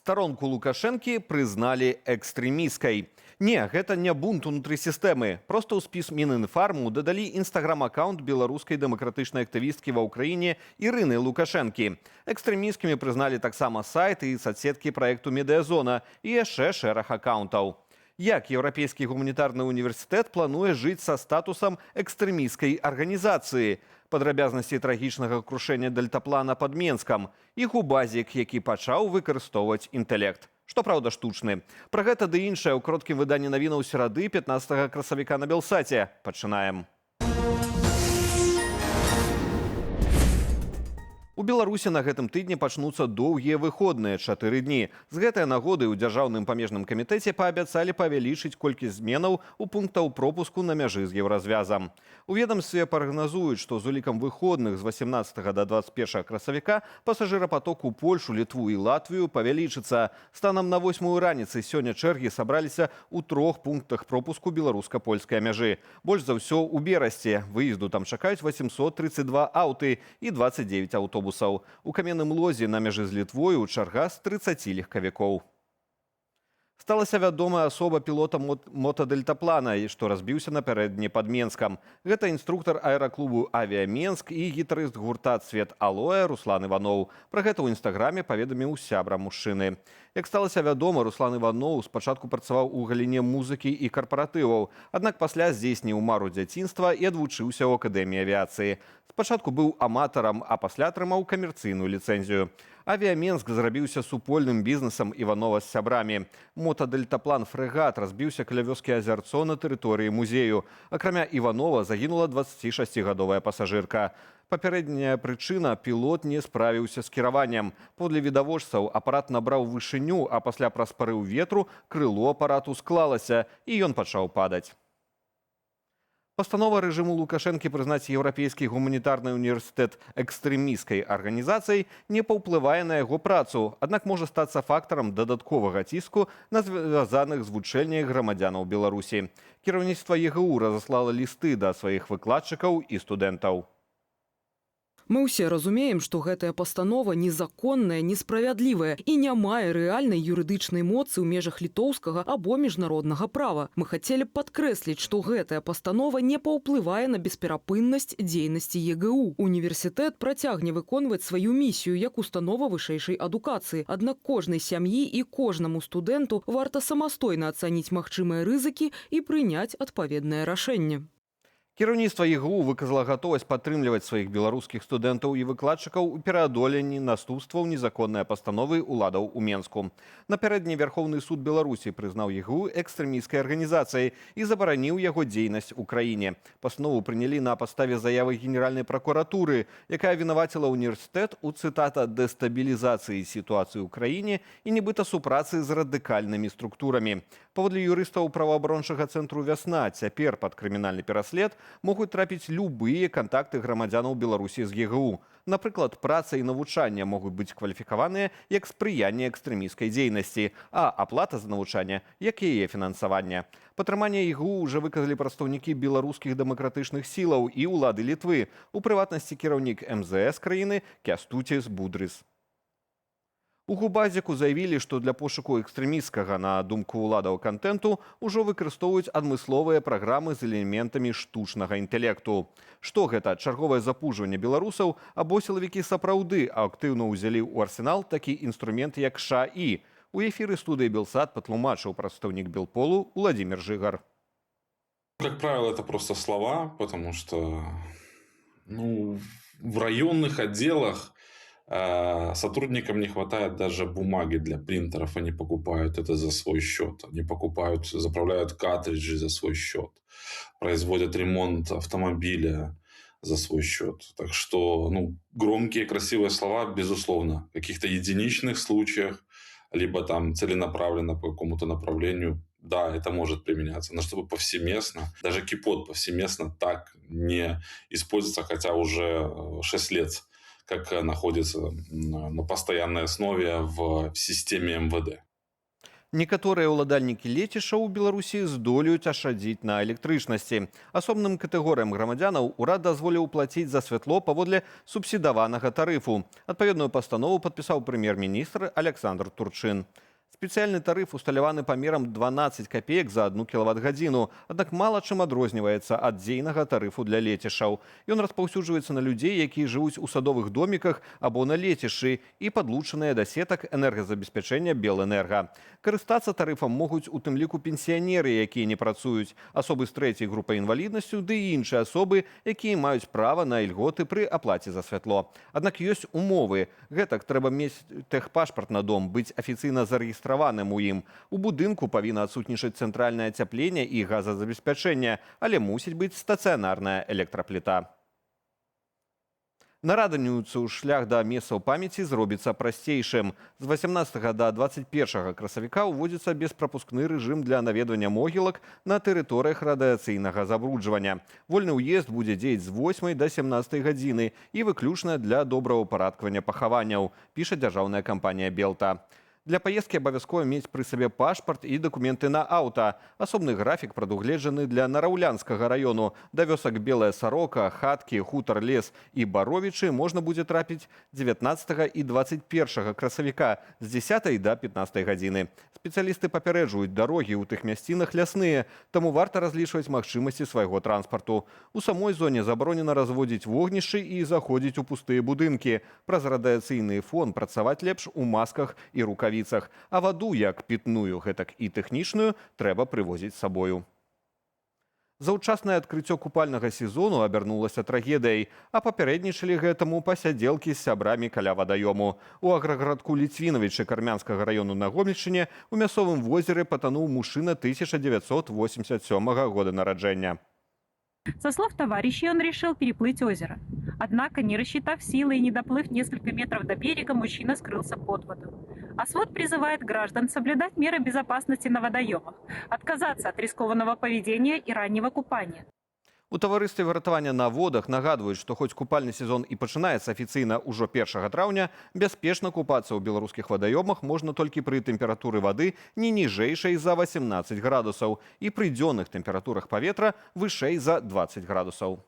Старонку Лукашэнкі прызналі экстрэміскай. Не, гэта не бунт унутры сістэмы. Проста ў спіс Мінінфарму дадалі інстаграм-аккаунт беларускай дэмакратычнай актывісткі ва ўкраіне Ірыны Лукашэнкі. Экстрэміскімі прызналі таксама сайты і соцсеткі праекту «Медыазона» і яшчэ шэраг аккаунтаў. Як Еўрапейскі гуманітарны універсітэт плануе жыць са статусам экстрэміскай арганізацыі? Падрабязнасці трагічнага крушэння дельтаплана пад Менскам і губазік, які пачаў выкарыстоўваць інтэлект. Што праўда штучны. Пра гэта ды іншае ў кароткім выданні навінаў серады 15 красавіка на Белсаце. Пачынаем. У Беларусі на гэтым тыдні пачнуцца доўгія выходныя 4 дні. З гэтай нагоды ў Дзяржаўным памежным камітэце паабяцалі павялічыць колькасць зменаў у пунктаў пропуску на мяжы з еўразвязам. У ведамстве прагназуюць, што з улікам выходных з 18 да 21 красавіка пасажырапаток у Польшу, Літву і Латвію павялічыцца. Станам на 8 раніцы сёння чэргі сабраліся ў 3 пунктах пропуску беларуска-польскай мяжы. Больш за ўсё у Берасці. Выезду там чакаюць 832 аўты і 29 аўтобусаў. У Каменным Лозе на мяжы з Літвою чарга з 30 легкавікоў. Сталася вядомая асоба пілота мотадельтаплана, што разбіўся напярэдадні пад Менскам. Гэта інструктар аэраклубу «Авіаменск» і гітарыст гурта «Цвет алоэ» Руслан Іваноў. Пра гэта ў інстаграме паведаміў сябра мужчыны. Як сталася вядома, Руслан Іваноў спачатку працаваў у галіне музыкі і карпаратываў, аднак пасля здзейсніў мару дзяцінства і адвучыўся ў акадэміі авіяцыі. Спачатку быў аматарам, а пасля атрымаў камерцыйную ліцэнзію. «Авіаменск» зрабіўся супольным бізнесам Іванова з сябрамі. Мотадельтаплан «Фрэгат» разбіўся каля вёскі Азярцо на тэрыторыі музею. Акрамя Іванова загінула 26-гадовая пасажырка. Папярэдняя прычына – пілот не справіўся з кіраваннем. Подле відавочцаў апарат набраў вышыню, а пасля праз парыў ветру крыло апарату склалася, і ён пачаў падаць. Пастанова рэжыму Лукашэнкі прызнаць Еўрапейскі гуманітарны універсітэт экстрэміскай арганізацыяй не паўплывае на яго працу, аднак можа стацца фактарам дадатковага ціску на звязаных з вучэльняй грамадзянаў Беларусі. Кіраўніцтва ЕГУ разаслала лісты да сваіх выкладчыкаў і студэнтаў. Мы ўсе разумеем, што гэтая пастанова незаконная, несправядлівая і не мае рэальнай юрыдычнай моцы ў межах літоўскага або міжнароднага права. Мы хацелі б падкрэсліць, што гэтая пастанова не паўплывае на бесперапыннасць дзейнасці ЕГУ. Універсітэт працягне выконваць сваю місію як установа вышэйшай адукацыі. Аднак кожнай сям'і і кожнаму студэнту варта самастойна ацаніць магчымыя рызыкі і прыняць адпаведнае рашэнне. Кіраўніцтва ЕГУ выказала гатовасць падтрымліваць сваіх беларускіх студэнтаў і выкладчыкаў у пераадоленні наступстваў незаконнай пастановы ўладаў у Менску. Напярэдадні Верхоўны суд Беларусі прызнаў ЕГУ экстрэміскай арганізацыяй і забараніў яго дзейнасць у краіне. Пастанову прынялі на падставе заявы Генеральнай пракуратуры, якая вінаваціла універсітэт у, цытата, «дэстабілізацыі сітуацыі ў краіне і нібыта супрацы з радыкальнымі структурамі». Паводле юрыстаў праваабарончага цэнтру «Вясна» цяпер пад крымінальны пераслед могуць трапіць любыя кантакты грамадзянаў Беларусі з ЕГУ. Напрыклад, праца і навучанне могуць быць кваліфікаваныя як спрыянне экстрэміскай дзейнасці, а аплата за навучанне як яе фінансаванне. Падтрыманне ЕГУ ўжо выказалі прадстаўнікі беларускіх дэмакратычных сілаў і ўлады Літвы, у прыватнасці кіраўнік МЗС краіны Кястуціс Будрыс. У губазіку заявілі, што для пошуку экстрэміскага, на думку ўладаў, кантэнту ўжо выкарыстоўваюць адмысловыя праграмы з элементамі штучнага інтэлекту. Што гэта, чарговае запужванне беларусаў, або сілавікі сапраўды актыўна ўзялі ў арсенал такі інструмент, як ШАІ? У эфіры студыі Белсат патлумачыў прадстаўнік Белполу Владимир Жигар. Как правило, это просто слова, потому что в районных отделах сотрудникам не хватает даже бумаги для принтеров, они покупают это за свой счет, они заправляют картриджи за свой счет, производят ремонт автомобиля за свой счет. Так что, громкие, красивые слова, безусловно, в каких-то единичных случаях, либо там целенаправленно по какому-то направлению, да, это может применяться. Но чтобы повсеместно, даже кипот повсеместно так не используется, хотя уже 6 лет как находится на постоянной основе в системе МВД. Некаторыя ўладальнікі лецішаў у Беларусі здолеюць ашчадзіць на электрычнасці. Асобным катэгорыям грамадзянаў урад дазволіў плаціць за святло паводле субсідаванага тарыфу. Адпаведную пастанову падпісаў прэм'ер-міністр Александр Турчын. Спецыяльны тарыф усталяваны памерам 12 копеек за 1 кілават-гадзіну, аднак мала чым адрозніваецца ад дзейнага тарыфу для лецішаў. Ён распаўсюджваецца на людзей, якія жывуць у садовых доміках або на лецішчы і падлучаныя да сетак энергазабеспячэння Белэнерга. Карыстацца тарыфам могуць у тым ліку пенсіянеры, якія не працуюць, асобы з трэцяй групай інваліднасцю ды і іншыя асобы, якія маюць права на ільготы пры аплаце за святло. Аднак ёсць умовы. Гэтак трэба мець тэхпашпарт на дом, быць афіцыйна зарэгістраваным у ім. У будынку павінна адсутнічаць цэнтральнае ацяпленне і газазабеспячэнне, але мусіць быць стацыянарная электрапліта. Нараданіцу шлях да месцаў памяці зробіцца прасцейшым. З 18 да 21 красавіка ўводзіцца беспрапускны рэжым для наведвання могілак на тэрыторыях радыяцыйнага забруджвання. Вольны ўезд будзе дзеяць з 8 да 17 гадзіны і выключна для добраўпарадкавання пахаванняў, піша дзяржаўная кампанія «Белта». Для паездкі абавязкова мець пры сабе пашпарт і дакументы на аўта. Асобны графік прадугледжаны для Нараўлянскага раёну. Да вёсак Белая Сарока, Хаткі, Хутар, Лес і Баровічы можна будзе трапіць 19 і 21 красавіка з 10 да 15 гадзіны. Спецыялісты папярэджваюць, дарогі ў тых мясцінах лясныя, таму варта разлічваць магчымасці свайго транспарту. У самой зоне забаронена разводзіць вогнішчы і заходзіць у пустыя будынкі. Праз радыяцыйны фон працаваць лепш у масках і рукавіцах. А ваду, як пітную, гэтак і тэхнічную, трэба прывозіць з сабою. Заўчаснае адкрыццё купальнага сезону абярнулася трагедыяй, а папярэднічалі гэтаму пасядзелкі з сябрамі каля вадаёму. У аграгарадку Ліцвінавічы Кармянскага раёну на Гомельшчыне у мясцовым возеры патануў мужчына 1987 года нараджэння. Со слов товарищей, он решил переплыть озеро. Однако, не рассчитав силы и не доплыв несколько метров до берега, мужчина скрылся под воду. А свод призывает граждан соблюдать меры безопасности на водоемах, отказаться от рискованного поведения и раннего купания. У таварыстве выратавання на водах нагадваюць, што хоць купальны сезон і пачынаецца афіцыйна ўжо 1 траўня, бяспечна купацца ў беларускіх вадаёмах можна толькі пры тэмпературы вады не ніжэйшай за 18 градусаў і пры дзённых тэмпературах паветра вышэй за 20 градусаў.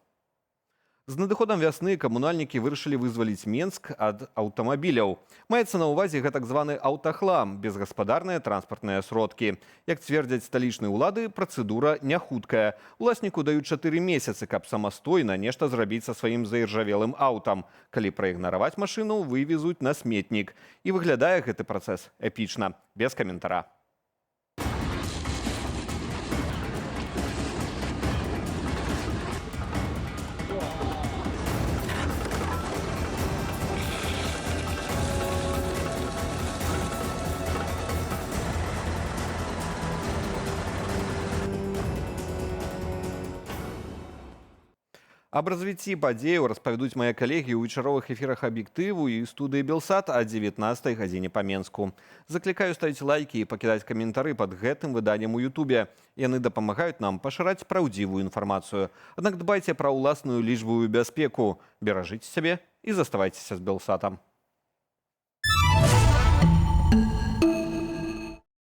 З надыходам вясны камунальнікі вырашылі вызваліць Менск ад аўтамабіляў. Маецца на ўвазе гэтак званы аўтахлам, безгаспадарныя транспартныя сродкі. Як цвердзяць сталічныя ўлады, працэдура не хуткая. Уласніку даюць 4 месяцы, каб самастойна нешта зрабіць са сваім заіржавелым аўтам. Калі праігнараваць машыну, вывезуць на сметнік. І выглядае гэты працэс эпічна, без каментара. Аб развіцці падзеяў распавядуць мае калегі ў вечаровых эфірах аб'ектыву і студыі Белсат о 19 гадзіне па Менску. Заклікаю ставіць лайкі і пакідаць каментары пад гэтым выданнем у Ютубе. Яны дапамагаюць нам пашыраць праўдзівую інфармацыю. Аднак дбайце пра ўласную лічбавую бяспеку. Беражыце сябе і заставайцеся з Белсатам.